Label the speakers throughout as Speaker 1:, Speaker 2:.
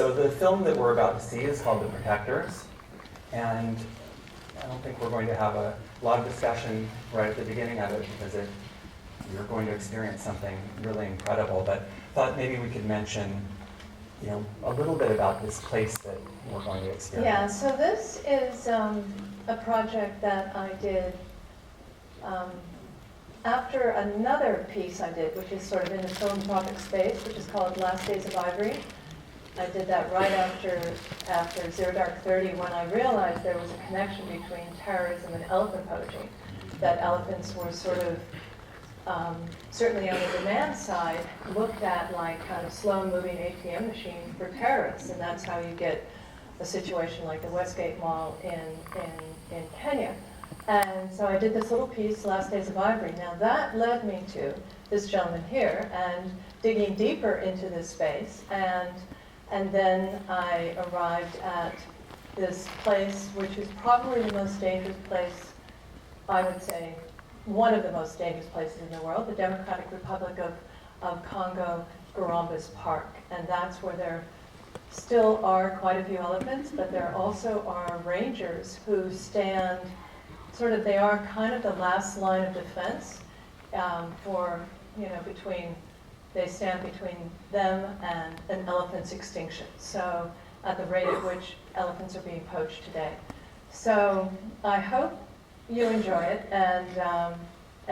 Speaker 1: So the film that we're about to see is called The Protectors, and I don't think we're going to have a lot of discussion right at the beginning of it because you're going to experience something really incredible, but thought maybe we could mention a little bit about this place that we're going to experience.
Speaker 2: Yeah, so this is a project that I did after another piece I did, which is sort of in the philanthropic space, which is called Last Days of Ivory. I did that right after Zero Dark 30 when I realized there was a connection between terrorism and elephant poaching, that elephants were sort of certainly on the demand side, looked at like kind of slow-moving ATM machines for terrorists, and that's how you get a situation like the Westgate Mall in Kenya. And so I did this little piece, Last Days of Ivory. Now that led me to this gentleman here and digging deeper into this space, and then I arrived at this place, which is probably the most dangerous place, I would say, one of the most dangerous places in the world, the Democratic Republic of Congo, Garambas Park. And that's where there still are quite a few elephants, but there also are rangers who stand, they are kind of the last line of defense they stand between them and an elephant's extinction. So at the rate at which elephants are being poached today. So I hope you enjoy it, and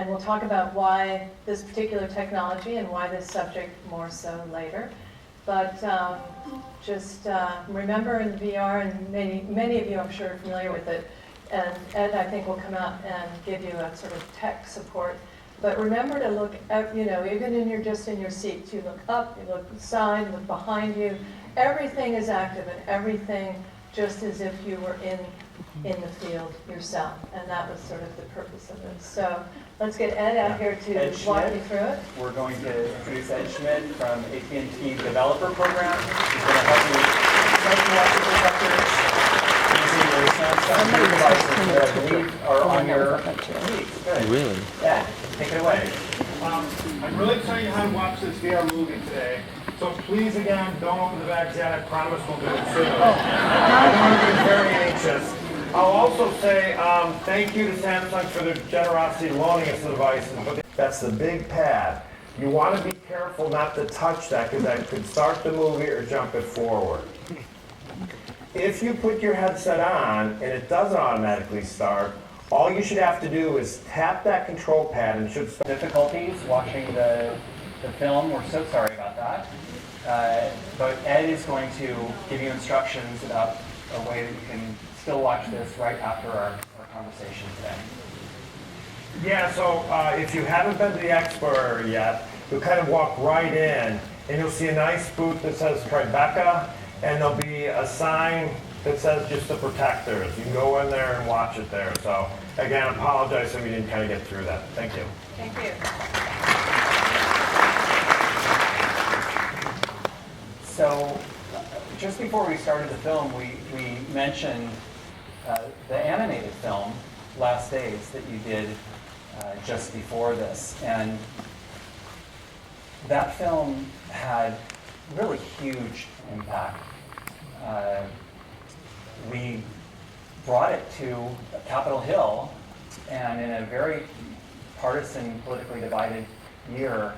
Speaker 2: we'll talk about why this particular technology and why this subject more so later. But just remember in VR, and many of you I'm sure are familiar with it, and Ed I think will come out and give you a sort of tech support. But remember to look at, even in your seats, you look up, you look side, you look behind you. Everything is active and everything just as if you were in the field yourself. And that was sort of the purpose of this. So let's get Ed out here to walk you through it.
Speaker 1: We're going to introduce Ed Schmidt from AT&T Developer Program. He's going to help you start to watch the protectors using your Samsung devices that I believe are on your seats. Good.
Speaker 3: Really?
Speaker 1: Yeah, take it away.
Speaker 4: I'm really telling you how to watch this VR movie today. So please, again, don't open the bags yet. I promise we'll do it soon. I'm very anxious. I'll also say thank you to Samsung for their generosity loaning us the devices. But that's the big pad. You want to be careful not to touch that because that could start the movie or jump it forward. If you put your headset on and it doesn't automatically start, all you should have to do is tap that control pad and it should start.
Speaker 1: Difficulties watching the film. We're so sorry about that. But Ed is going to give you instructions about a way that you can still watch this right after our conversation today.
Speaker 4: Yeah, so if you haven't been to the Expo yet, you'll kind of walk right in and you'll see a nice booth that says Tribeca, and there'll be a sign that says just the Protectors. You can go in there and watch it there. So again, I apologize if we didn't kind of get through that. Thank you.
Speaker 2: Thank you.
Speaker 1: So just before we started the film, we mentioned the animated film, Last Days, that you did just before this. And that film had really huge impact. We brought it to Capitol Hill, and in a very partisan, politically divided year,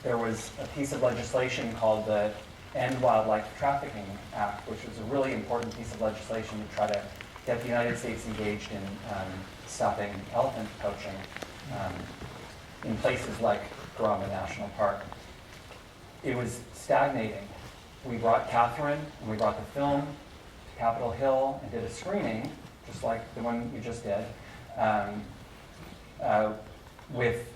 Speaker 1: there was a piece of legislation called the End Wildlife Trafficking Act, which was a really important piece of legislation to try to get the United States engaged in stopping elephant poaching in places like Garamba National Park. It was stagnating. We brought Kathryn and we brought the film to Capitol Hill and did a screening, just like the one you just did, with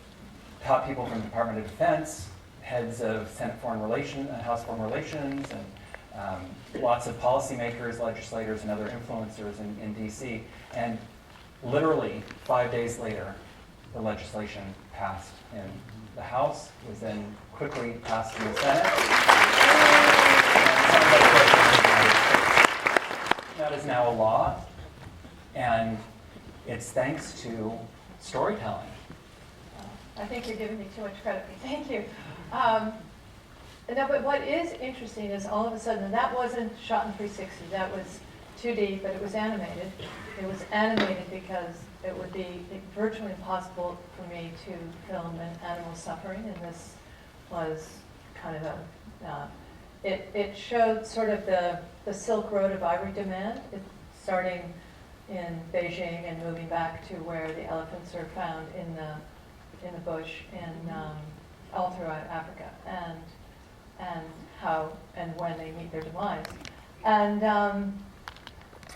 Speaker 1: top people from the Department of Defense, heads of Senate Foreign Relations and House Foreign Relations, and lots of policymakers, legislators, and other influencers in DC. And literally 5 days later, the legislation passed in the House, was then quickly passed in the Senate. That is now a law, and it's thanks to storytelling.
Speaker 2: I think you're giving me too much credit. Thank you. No, but what is interesting is all of a sudden, and that wasn't shot in 360, that was 2D, but it was animated. It was animated because it would be virtually impossible for me to film an animal suffering, and this was kind of it showed sort of the Silk Road of ivory demand, starting in Beijing and moving back to where the elephants are found in the bush and all throughout Africa, and how and when they meet their demise. And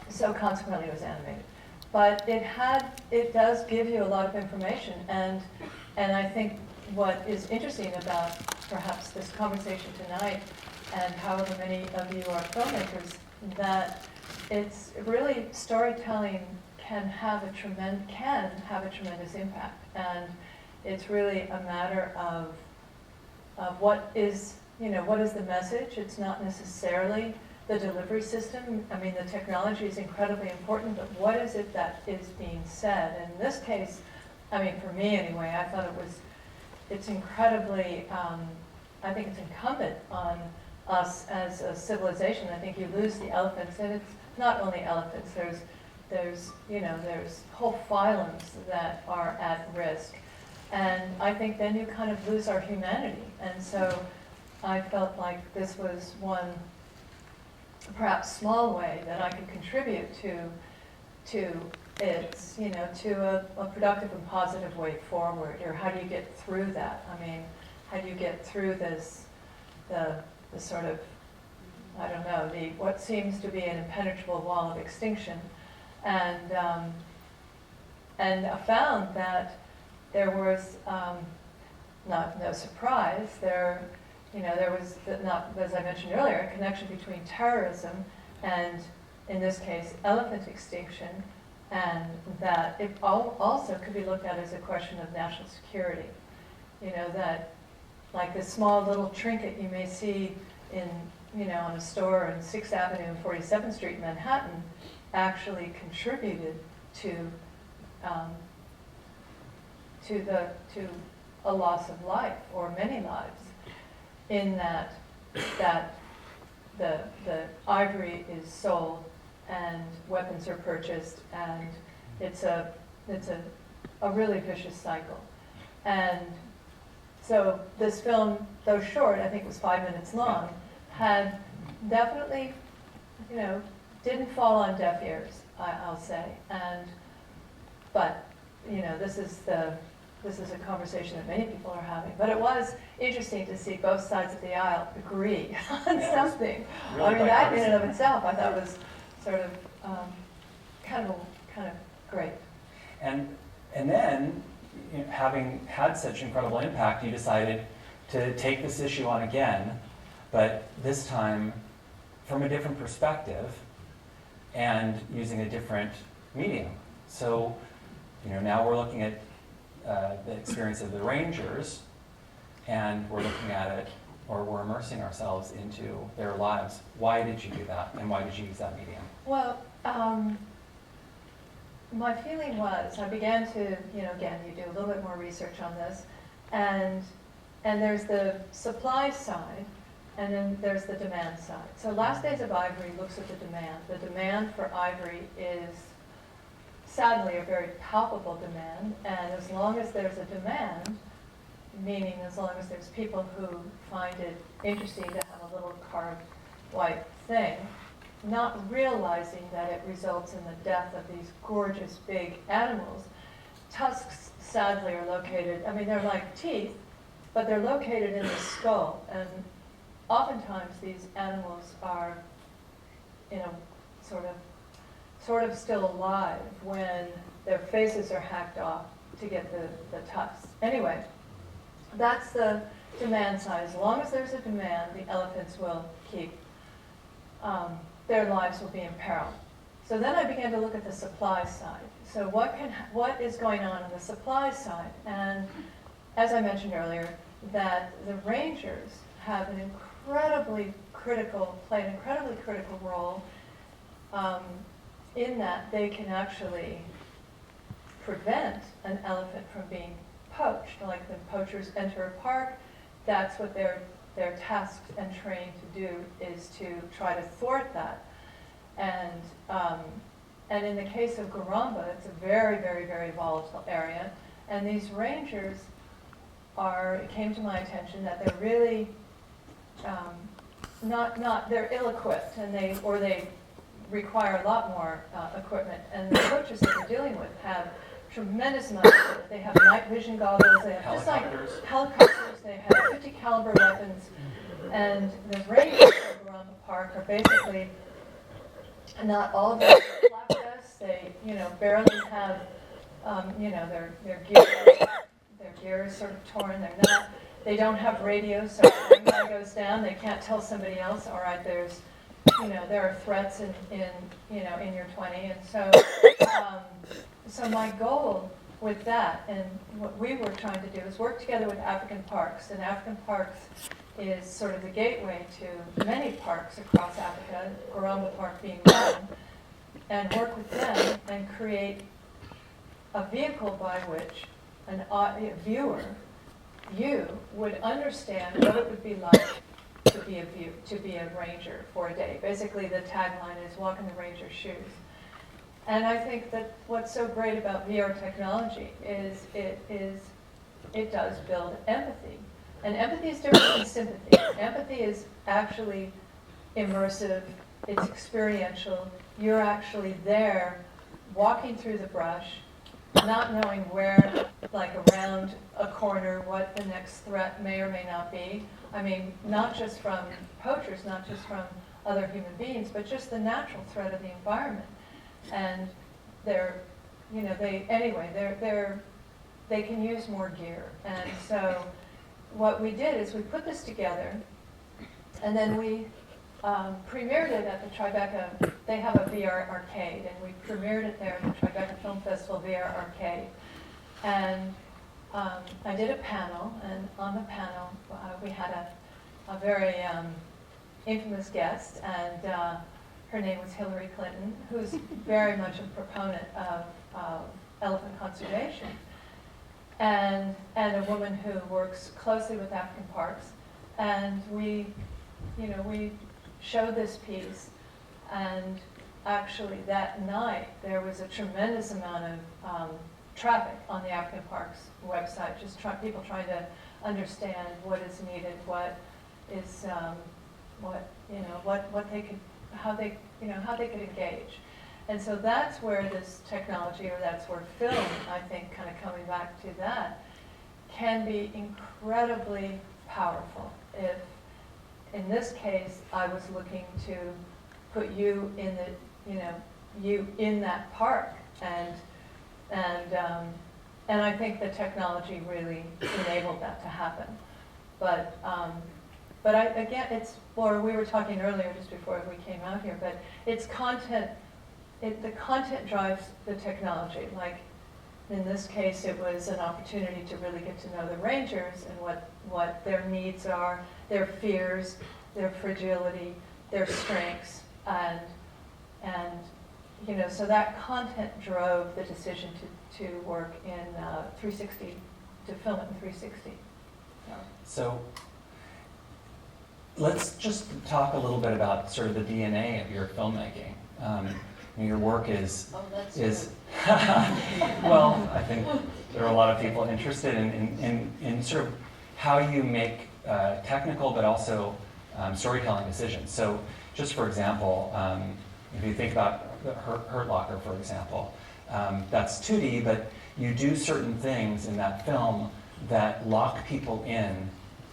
Speaker 2: so consequently it was animated. But it does give you a lot of information, and I think what is interesting about perhaps this conversation tonight, and however many of you are filmmakers, that it's really storytelling can have a tremendous impact, and it's really a matter of what is the message. It's not necessarily the delivery system. I mean, the technology is incredibly important, but what is it that is being said? And in this case, I mean, for me anyway, I thought it's incredibly, I think it's incumbent on us as a civilization. I think you lose the elephants, and it's not only elephants, there's whole phylums that are at risk. And I think then you kind of lose our humanity. And so I felt like this was one perhaps small way that I could contribute to its, to a productive and positive way forward, or how do you get through that? I mean, how do you get through this, the sort of, I don't know, what seems to be an impenetrable wall of extinction, and I found that there was, no surprise, there was, not, as I mentioned earlier, a connection between terrorism and, in this case, elephant extinction, and that it also could be looked at as a question of national security. That like this small little trinket you may see in, on a store in 6th Avenue and 47th Street in Manhattan actually contributed to a loss of life, or many lives, in that the ivory is sold and weapons are purchased, and it's a really vicious cycle. And so this film, though short, I think it was 5 minutes long, had definitely, didn't fall on deaf ears, I'll say. But this is a conversation that many people are having. But it was interesting to see both sides of the aisle agree on something.
Speaker 1: Really,
Speaker 2: I mean, that in and of itself, I thought was sort of kind of great.
Speaker 1: And then, having had such incredible impact, you decided to take this issue on again, but this time from a different perspective and using a different medium. So, now we're looking at the experience of the Rangers, and we're looking at it, or we're immersing ourselves into their lives. Why did you do that, and why did you use that medium?
Speaker 2: Well, my feeling was, I began to, again, you do a little bit more research on this, and there's the supply side, and then there's the demand side. So Last Days of Ivory looks at the demand. The demand for ivory is sadly a very palpable demand, and as long as there's a demand, meaning as long as there's people who find it interesting to have a little carved white thing, not realizing that it results in the death of these gorgeous big animals. Tusks, sadly, are located, I mean, they're like teeth, but they're located in the skull, and oftentimes these animals are, sort of still alive when their faces are hacked off to get the tusks. Anyway, that's the demand side. As long as there's a demand, the elephants will keep, their lives will be in peril. So then I began to look at the supply side. So what is going on the supply side? And as I mentioned earlier, that the Rangers have an incredibly critical role in that they can actually prevent an elephant from being poached. Like the poachers enter a park, that's what they're they're tasked and trained to do is to try to thwart that. And in the case of Garamba, it's a very, very, very volatile area. And these rangers it came to my attention that they're really they're ill-equipped, and they require a lot more equipment. And the coaches that we're dealing with have tremendous amounts of equipment. They have night vision goggles, they have helicopters, they have 50 caliber weapons, and the rangers at Garamba Park are basically not all of them have flak vests. They, barely have, their gear is sort of torn. They don't have radios, so if one guy goes down, they can't tell somebody else, all right, there are threats in your 20. And so my goal with that, and what we were trying to do, is work together with African Parks. And African Parks is sort of the gateway to many parks across Africa, Garamba Park being one, and work with them and create a vehicle by which a viewer, you, would understand what it would be like to be a ranger for a day. Basically, the tagline is walk in the ranger's shoes. And I think that what's so great about VR technology is it does build empathy. And empathy is different than sympathy. Empathy is actually immersive, it's experiential. You're actually there, walking through the brush, not knowing where, like around a corner, what the next threat may or may not be. I mean, not just from poachers, not just from other human beings, but just the natural threat of the environment. And they can use more gear. And so what we did is we put this together, and then we premiered it at the Tribeca. They have a VR arcade, and we premiered it there at the Tribeca Film Festival VR arcade. And I did a panel, and on the panel we had a very infamous guest, and her name was Hillary Clinton, who's very much a proponent of elephant conservation, and a woman who works closely with African Parks. And we showed this piece, and actually that night there was a tremendous amount of traffic on the African Parks website, just people trying to understand what is needed, what is how they could engage. And so that's where this technology, or that's where film, I think, kind of coming back to that, can be incredibly powerful. If, in this case, I was looking to put you in you in that park, and I think the technology really enabled that to happen. But we were talking earlier, just before we came out here, but it's content. The content drives the technology. Like in this case, it was an opportunity to really get to know the rangers and what their needs are, their fears, their fragility, their strengths, and so that content drove the decision to work in 360, to film it in 360.
Speaker 1: So let's just talk a little bit about sort of the DNA of your filmmaking. Your work is well, I think there are a lot of people interested in sort of how you make technical but also storytelling decisions. So just for example, if you think about Hurt Locker, for example, that's 2D, but you do certain things in that film that lock people in,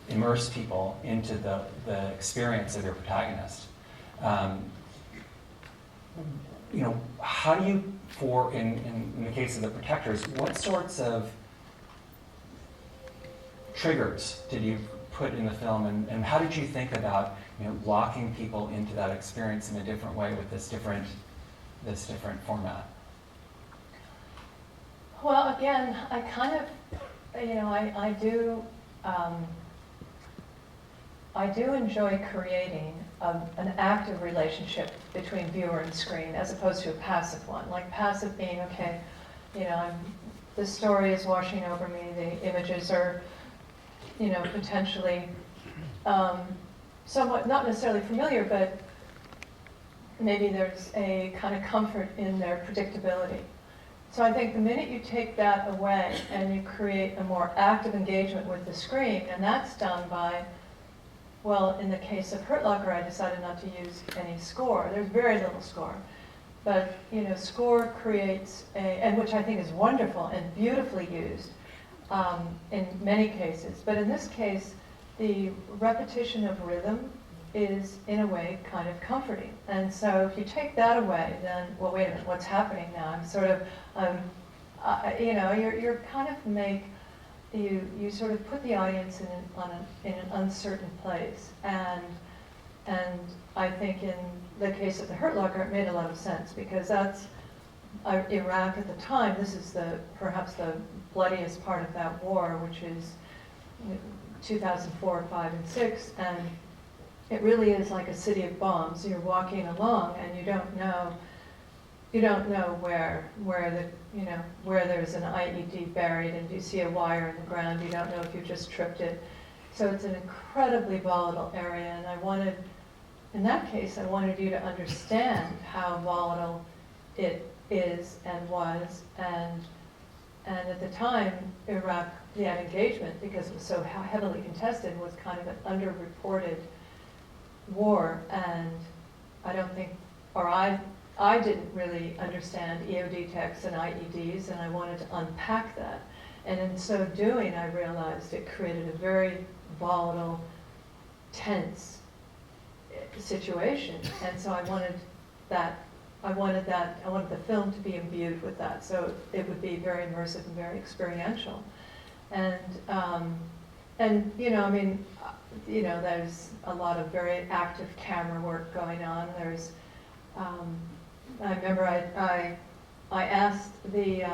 Speaker 1: immerse people into the experience of your protagonist. How do you, in the case of the Protectors, what sorts of triggers did you put in the film, and how did you think about locking people into that experience in a different way with this different format?
Speaker 2: Well, again, I kind of, I do enjoy creating an active relationship between viewer and screen, as opposed to a passive one. Like passive being, okay, the story is washing over me, the images are, potentially somewhat, not necessarily familiar, but maybe there's a kind of comfort in their predictability. So I think the minute you take that away and you create a more active engagement with the screen, and that's done by, well, in the case of Hurt Locker, I decided not to use any score. There's very little score. But, you know, score creates and which I think is wonderful and beautifully used in many cases. But in this case, the repetition of rhythm is, in a way, kind of comforting. And so if you take that away, then, well, wait a minute, what's happening now? I'm sort of, you know, you're kind of you sort of put the audience in an uncertain place. And I think in the case of the Hurt Locker, it made a lot of sense, because that's Iraq at the time. This is perhaps the bloodiest part of that war, which is 2004, 5, and 6, and it really is like a city of bombs. You're walking along, and you don't know where there's an IED buried, and you see a wire in the ground. You don't know if you just tripped it. So it's an incredibly volatile area, and in that case, I wanted you to understand how volatile it is and was, and at the time, Iraq, the engagement, because it was so heavily contested, was kind of an underreported war, and I don't think, or I didn't really understand EOD texts and IEDs, and I wanted to unpack that. And in so doing, I realized it created a very volatile, tense situation, and so I wanted the film to be imbued with that, so it would be very immersive and very experiential. And you know, I mean, you know, there's a lot of very active camera work going on. There's, I remember I asked the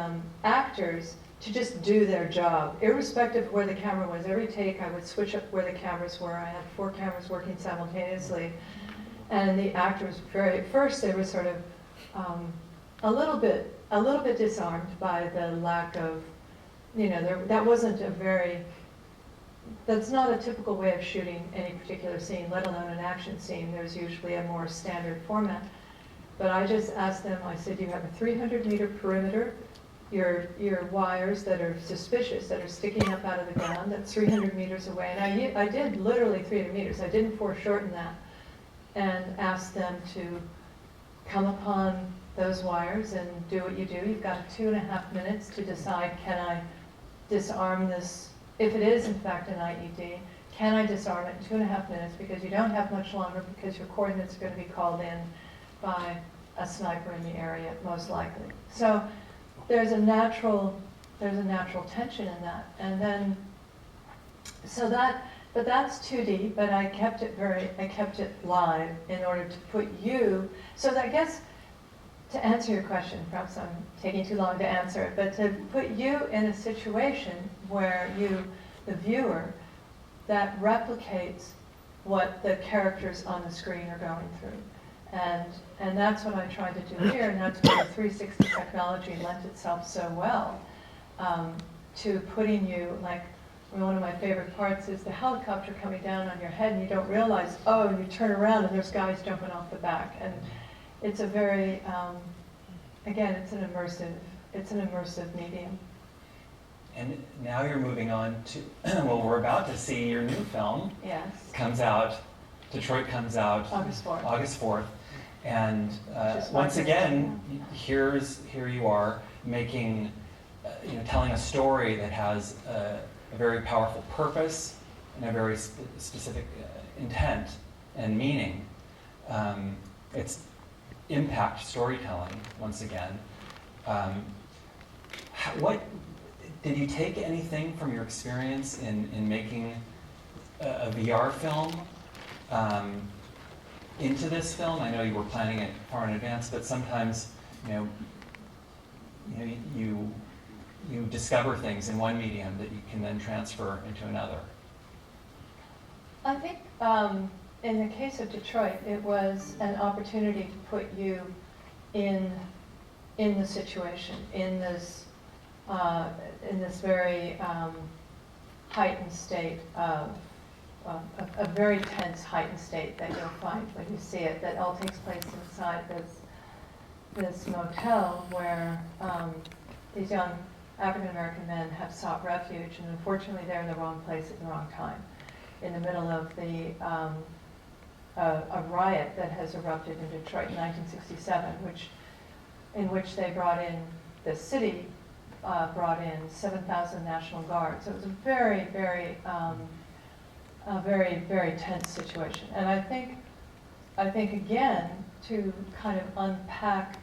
Speaker 2: actors to just do their job, irrespective of where the camera was. Every take, I would switch up where the cameras were. I had 4 cameras working simultaneously, and the actors, at first, they were sort of a little bit disarmed by the lack of, you know, that's not a typical way of shooting any particular scene, let alone an action scene. There's usually a more standard format. But I just asked them, I said, you have a 300-meter perimeter, your wires that are suspicious, that are sticking up out of the ground, that's 300 meters away. And I did literally 300 meters. I didn't foreshorten that. And asked them to come upon those wires and do what you do. You've got 2.5 minutes to decide, can I disarm this? If it is, in fact, an IED, can I disarm it in 2.5 minutes? Because you don't have much longer, because your coordinates are going to be called in by a sniper in the area, most likely. So there's a natural tension in that. And then, but that's 2D, but I kept it live in order to put you, so that, I guess, to answer your question, perhaps I'm taking too long to answer it, but to put you in a situation where you, the viewer, that replicates what the characters on the screen are going through. And that's what I tried to do here, and that's where the 360 technology lent itself so well to putting you, like, one of my favorite parts is the helicopter coming down on your head, and you don't realize, oh, and you turn around and there's guys jumping off the back. And it's a very, again, it's an immersive medium.
Speaker 1: And now you're moving on to, well, we're about to see your new film.
Speaker 2: Yes.
Speaker 1: Comes out, Detroit comes out
Speaker 2: August 4th.
Speaker 1: August 4th. And once again, here you are making, telling a story that has a very powerful purpose and a very specific intent and meaning. It's impact storytelling, once again. What did you take anything from your experience in making a VR film into this film? I know you were planning it far in advance, but sometimes you discover things in one medium that you can then transfer into another.
Speaker 2: I think in the case of Detroit, it was an opportunity to put you in the situation, in this very heightened state of a very tense, heightened state that you'll find when you see it, that all takes place inside this motel where these young African-American men have sought refuge, and unfortunately they're in the wrong place at the wrong time, in the middle of a riot that has erupted in Detroit in 1967, in which they brought in, the city brought in 7,000 National Guards. So it was a very, very, very tense situation. And I think again, to kind of unpack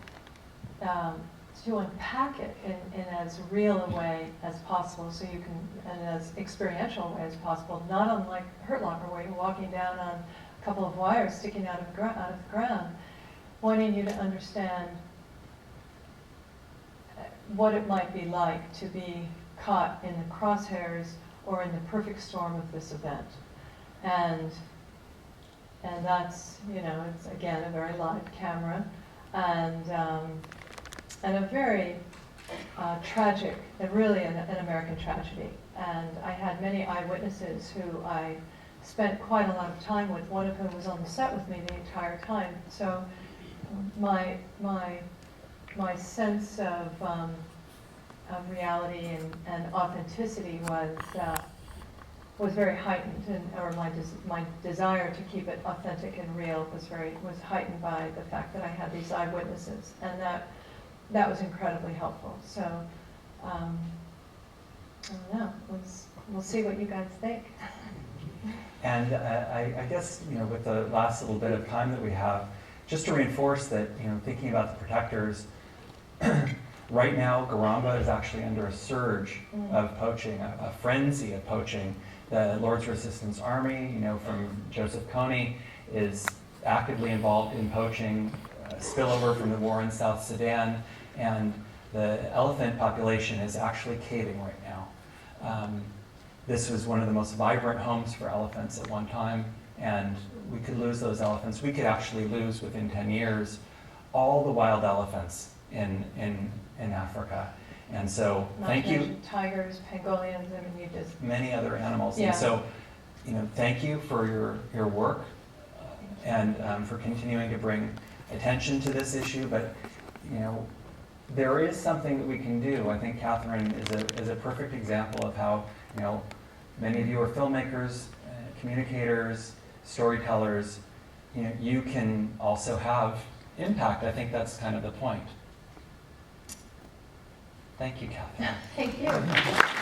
Speaker 2: it in as real a way as possible, so you can, and as experiential a way as possible, not unlike Hurt Locker, where you're walking down on a couple of wires sticking out of the ground, wanting you to understand what it might be like to be caught in the crosshairs or in the perfect storm of this event. And that's, it's again a very live camera, and a very tragic, and really an American tragedy. And I had many eyewitnesses who I spent quite a lot of time with, one of whom was on the set with me the entire time. So my sense of reality and authenticity was very heightened, or my desire to keep it authentic and real was heightened by the fact that I had these eyewitnesses, and that was incredibly helpful. So I don't know. We'll see what you guys think.
Speaker 1: And I guess, with the last little bit of time that we have, just to reinforce that, thinking about the protectors, right now Garamba is actually under a surge of poaching, a frenzy of poaching. The Lord's Resistance Army, from Joseph Kony, is actively involved in poaching, spillover from the war in South Sudan, and the elephant population is actually caving right now. This was one of the most vibrant homes for elephants at one time, and we could lose those elephants. We could actually lose, within 10 years, all the wild elephants in Africa. And so, thank you.
Speaker 2: Tigers, pangolins,
Speaker 1: many other animals.
Speaker 2: Yeah.
Speaker 1: And so, thank you for your work, and for continuing to bring attention to this issue. But, there is something that we can do. I think Kathryn is a perfect example of how, many of you are filmmakers, communicators, storytellers. You can also have impact. I think that's kind of the point. Thank you, Kathryn.
Speaker 2: Thank you.